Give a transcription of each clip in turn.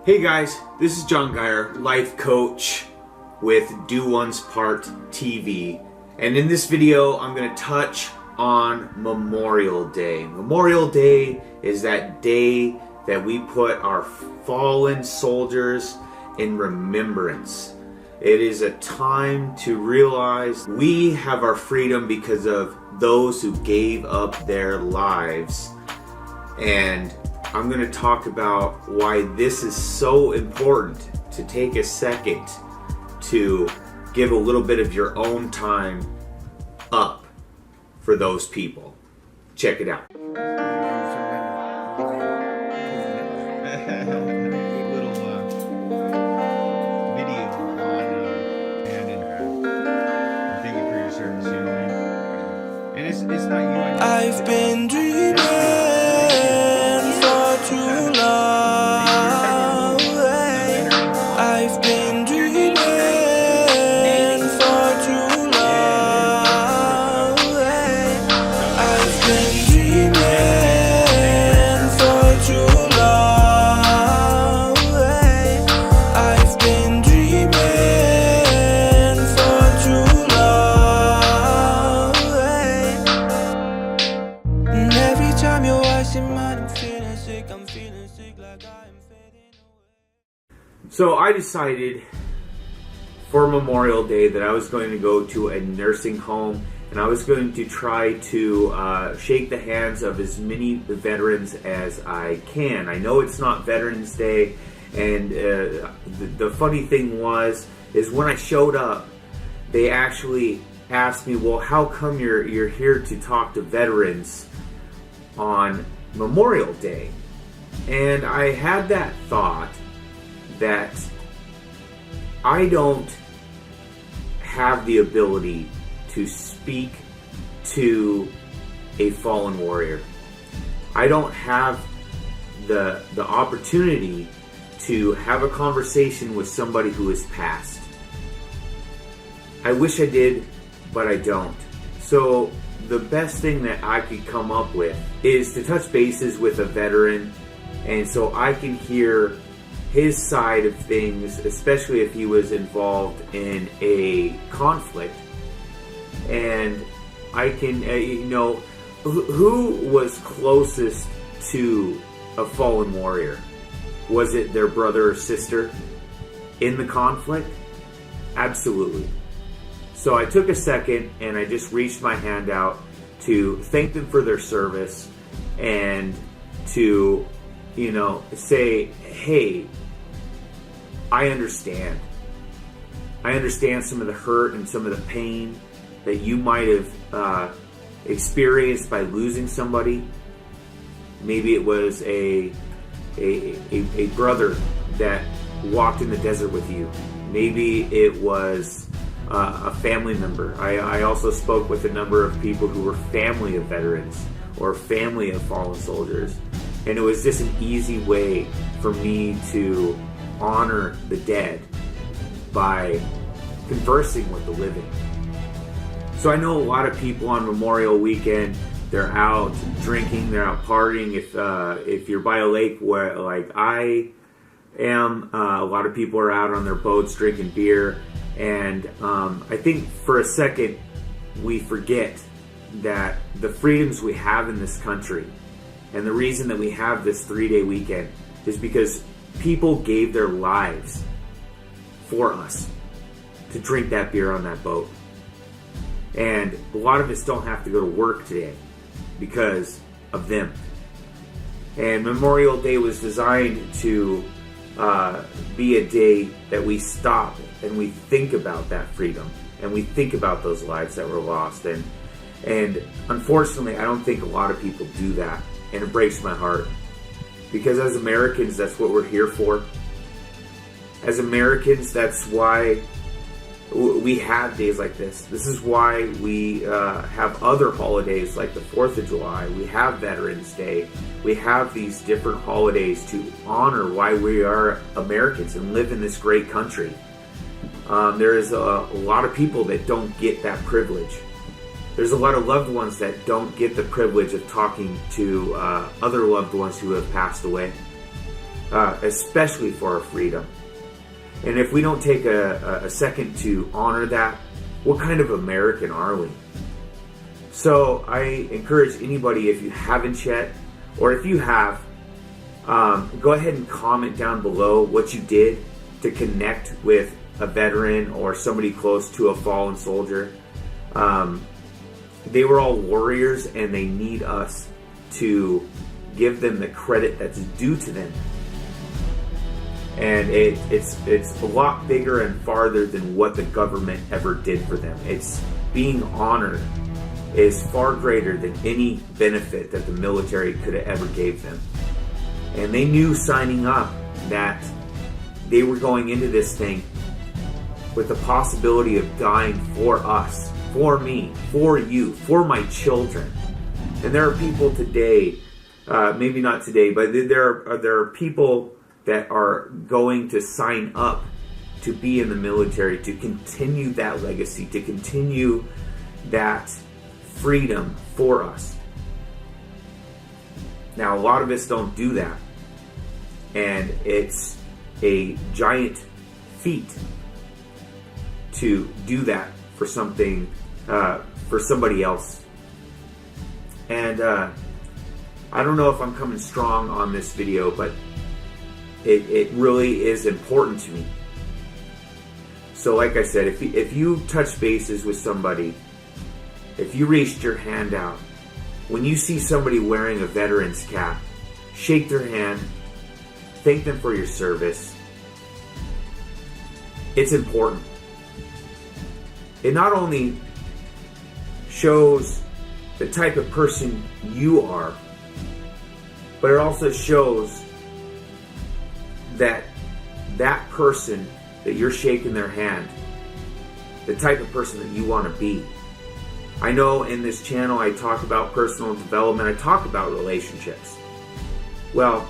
Hey guys, this is John Geyer, life coach with Do One's Part TV. And in this video, I'm going to touch on Memorial Day. Memorial Day is that day that we put our fallen soldiers in remembrance. It is a time to realize we have our freedom because of those who gave up their lives. And I'm going to talk about why this is so important, to take a second to give a little bit of your own time up for those people. Check it out. It's not you. I've been dreaming for too long. I've been dreaming for too long. I've been dreaming for too long. I've been dreaming for too long. And every time you're watching mine, I'm feeling sick like I'm fading away. So I decided for Memorial Day that I was going to go to a nursing home and I was going to try to shake the hands of as many veterans as I can. I know it's not Veterans Day, and the funny thing is when I showed up, they actually asked me, well, how come you're here to talk to veterans on Memorial Day? And I had that thought that I don't have the ability to speak to a fallen warrior. I don't have the opportunity to have a conversation with somebody who has passed. I wish I did, but I don't. So the best thing that I could come up with is to touch bases with a veteran, and so I can hear his side of things, especially if he was involved in a conflict. And I can, who was closest to a fallen warrior? Was it their brother or sister in the conflict? Absolutely. So I took a second and I just reached my hand out to thank them for their service and to, say, hey, I understand. I understand some of the hurt and some of the pain that you might have experienced by losing somebody. Maybe it was a brother that walked in the desert with you. Maybe it was a family member. I also spoke with a number of people who were family of veterans or family of fallen soldiers. And it was just an easy way for me to honor the dead by conversing with the living. So I know a lot of people on Memorial Weekend, they're out drinking, they're out partying. If you're by a lake where, like I am, a lot of people are out on their boats drinking beer. And I think for a second we forget that the freedoms we have in this country and the reason that we have this 3-day weekend is because people gave their lives for us to drink that beer on that boat. And a lot of us don't have to go to work today because of them. And Memorial Day was designed to be a day that we stop and we think about that freedom and we think about those lives that were lost. And unfortunately, I don't think a lot of people do that. And it breaks my heart. Because as Americans, that's what we're here for. As Americans, that's why we have days like this. This is why we have other holidays like the 4th of July. We have Veterans Day. We have these different holidays to honor why we are Americans and live in this great country. There is a lot of people that don't get that privilege. There's a lot of loved ones that don't get the privilege of talking to other loved ones who have passed away. especially for our freedom. And if we don't take a second to honor that, what kind of American are we? So I encourage anybody, if you haven't yet, or if you have, go ahead and comment down below what you did to connect with a veteran or somebody close to a fallen soldier. They were all warriors, and they need us to give them the credit that's due to them. And it's a lot bigger and farther than what the government ever did for them. It's being honored is far greater than any benefit that the military could have ever gave them. And they knew signing up that they were going into this thing with the possibility of dying for us, for me, for you, for my children. And there are people today, maybe not today, but there are people that are going to sign up to be in the military, to continue that legacy, to continue that freedom for us. Now, a lot of us don't do that, and it's a giant feat to do that for something, for somebody else. And I don't know if I'm coming strong on this video, but it really is important to me. So like I said, if you touch bases with somebody, if you reached your hand out, when you see somebody wearing a veteran's cap, shake their hand, thank them for your service. It's important. It not only shows the type of person you are, but it also shows that that person that you're shaking their hand, the type of person that you want to be. I know in this channel I talk about personal development, I talk about relationships. Well,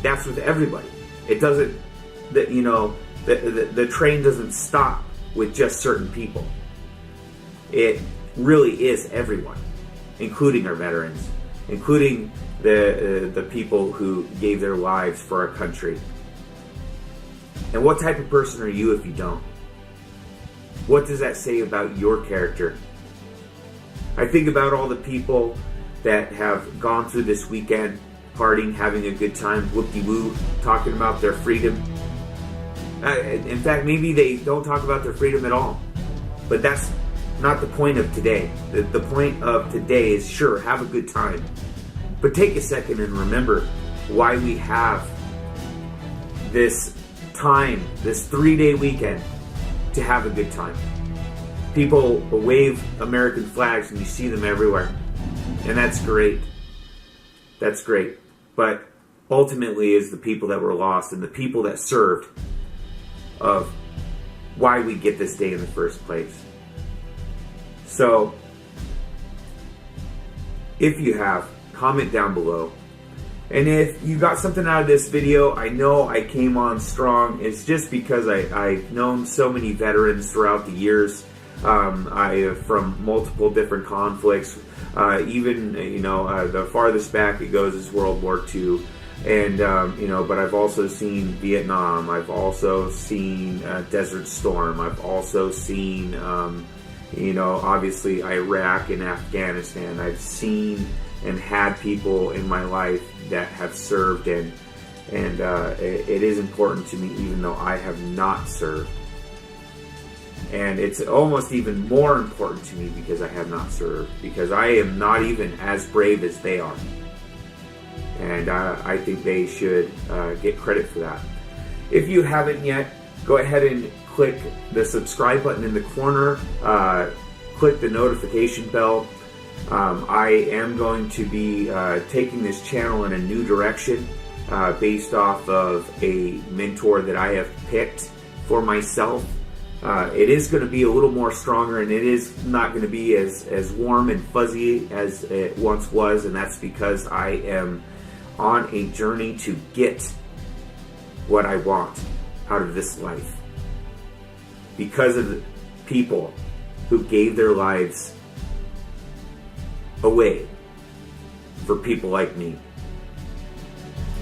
that's with everybody. It doesn't, the train doesn't stop with just certain people. It really is everyone, including our veterans, including the people who gave their lives for our country. And what type of person are you if you don't? What does that say about your character? I think about all the people that have gone through this weekend, partying, having a good time, whoop-de-woo, talking about their freedom. In fact, maybe they don't talk about their freedom at all. But that's not the point of today. The point of today is, sure, have a good time. But take a second and remember why we have this time, this 3-day weekend, to have a good time. People wave American flags and you see them everywhere. And that's great. That's great. But ultimately is the people that were lost and the people that served of why we get this day in the first place. So, if you have, comment down below. And if you got something out of this video, I know I came on strong. It's just because I've known so many veterans throughout the years, from multiple different conflicts. Even, the farthest back it goes is World War II. And, but I've also seen Vietnam. I've also seen Desert Storm. I've also seen, obviously Iraq and Afghanistan. I've seen and had people in my life that have served, and it is important to me even though I have not served. And it's almost even more important to me because I have not served, because I am not even as brave as they are. And I think they should get credit for that. If you haven't yet, go ahead and click the subscribe button in the corner. Click the notification bell. I am going to be taking this channel in a new direction based off of a mentor that I have picked for myself. It is going to be a little more stronger, and it is not going to be as warm and fuzzy as it once was, and that's because I am on a journey to get what I want out of this life because of the people who gave their lives away for people like me.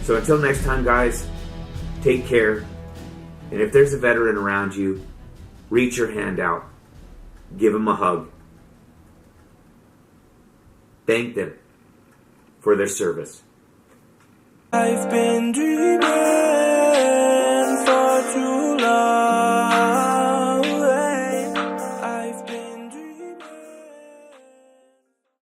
So until next time, guys, Take care. And if there's a veteran around you, reach your hand out. Give them a hug. Thank them for their service. I've been dreaming.